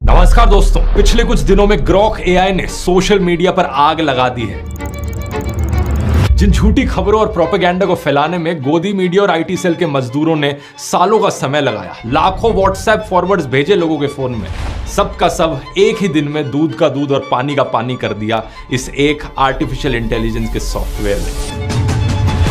नमस्कार दोस्तों, पिछले कुछ दिनों में ग्रॉक एआई ने सोशल मीडिया पर आग लगा दी है। जिन झूठी खबरों और प्रोपेगेंडा को फैलाने में गोदी मीडिया और आईटी सेल के मजदूरों ने सालों का समय लगाया, लाखों व्हाट्सएप फॉरवर्ड्स भेजे लोगों के फोन में, सबका सब एक ही दिन में दूध का दूध और पानी का पानी कर दिया इस एक आर्टिफिशियल इंटेलिजेंस के सॉफ्टवेयर ने।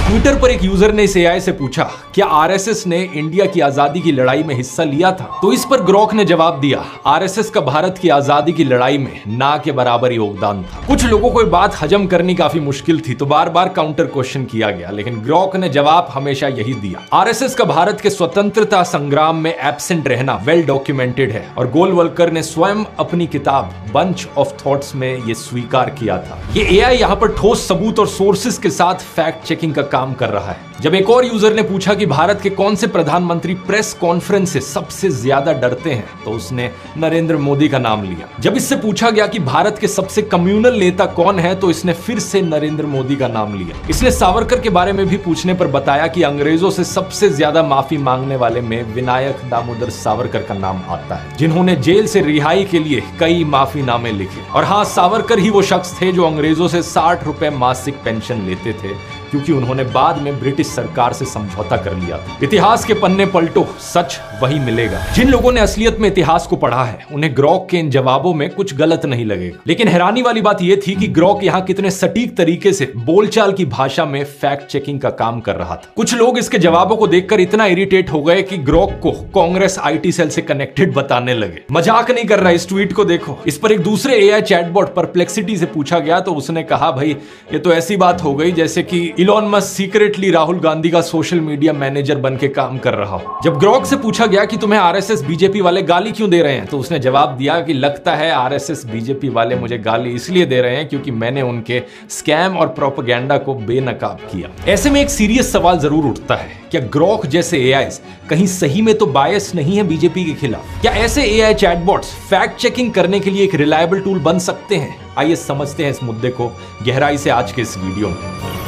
ट्विटर पर एक यूजर ने इस एआई से पूछा, क्या आरएसएस ने इंडिया की आजादी की लड़ाई में हिस्सा लिया था? तो इस पर ग्रॉक ने जवाब दिया, आरएसएस का भारत की आजादी की लड़ाई में ना के बराबर योगदान था। कुछ लोगों को ये बात हजम करनी काफी मुश्किल थी, तो बार बार काउंटर क्वेश्चन किया गया, लेकिन ग्रॉक ने जवाब हमेशा यही दिया, आरएसएस का भारत के स्वतंत्रता संग्राम में एब्सेंट रहना वेल डॉक्यूमेंटेड है और गोलवलकर ने स्वयं अपनी किताब बंच ऑफ थॉट्स में ये स्वीकार किया था। ये एआई यहाँ पर ठोस सबूत और सोर्सेस के साथ फैक्ट चेकिंग का काम कर रहा है। जब एक और यूजर ने पूछा कि भारत के कौन से प्रधानमंत्री प्रेस कॉन्फ्रेंस से सबसे ज्यादा डरते हैं, तो उसने नरेंद्र मोदी का नाम लिया। जब इससे पूछा गया कि भारत के सबसे कम्युनल नेता कौन है, तो इसने फिर से नरेंद्र मोदी का नाम लिया। इसने सावरकर के बारे में भी पूछने पर बताया कि अंग्रेजों से सबसे ज्यादा माफी मांगने वाले में विनायक दामोदर सावरकर का नाम आता है, जिन्होंने जेल से रिहाई के लिए कई माफीनामे लिखे। और हाँ, सावरकर ही वो शख्स थे जो अंग्रेजों से 60 रुपए मासिक पेंशन लेते थे, क्योंकि उन्होंने बाद में ब्रिटिश सरकार से समझौता कर लिया था। इतिहास के पन्ने पलटो, सच वही मिलेगा। जिन लोगों ने असलियत में इतिहास को पढ़ा है, उन्हें ग्रॉक के इन जवाबों में कुछ गलत नहीं लगेगा। लेकिन हैरानी वाली बात यह थी कि ग्रॉक यहाँ कितने सटीक तरीके से बोलचाल की भाषा में फैक्ट चेकिंग का काम कर रहा था। कुछ लोग इसके जवाबों को देखकर इतना इरिटेट हो गए कि ग्रॉक को कांग्रेस आईटी सेल से कनेक्टेड बताने लगे। मजाक नहीं कर रहा, इस ट्वीट को देखो। इस पर एक दूसरे एआई चैटबॉट परप्लेक्सिटी से पूछा गया, तो उसने कहा, भाई ये तो ऐसी बात हो गई जैसे कि Elon Musk secretly Rahul Gandhi का सोशल मीडिया मैनेजर बन के काम कर रहा हो। जब ग्रॉक से पूछा गया कि तुम्हें आरएसएस बीजेपी वाले गाली क्यों दे रहे हैं, तो उसने जवाब दिया कि लगता है आरएसएस बीजेपी वाले मुझे गाली इसलिए दे रहे हैं क्योंकि मैंने उनके स्कैम और प्रोपेगेंडा को बेनकाब किया। ऐसे में एक सीरियस सवाल जरूर उठता है, क्या ग्रॉक जैसे एआईज कहीं सही में तो बायस नहीं है बीजेपी के खिलाफ? क्या ऐसे एआई चैटबॉट्स फैक्ट चेकिंग करने के लिए एक रिलायबल टूल बन सकते हैं? आइए समझते हैं इस मुद्दे को गहराई से आज के इस वीडियो में।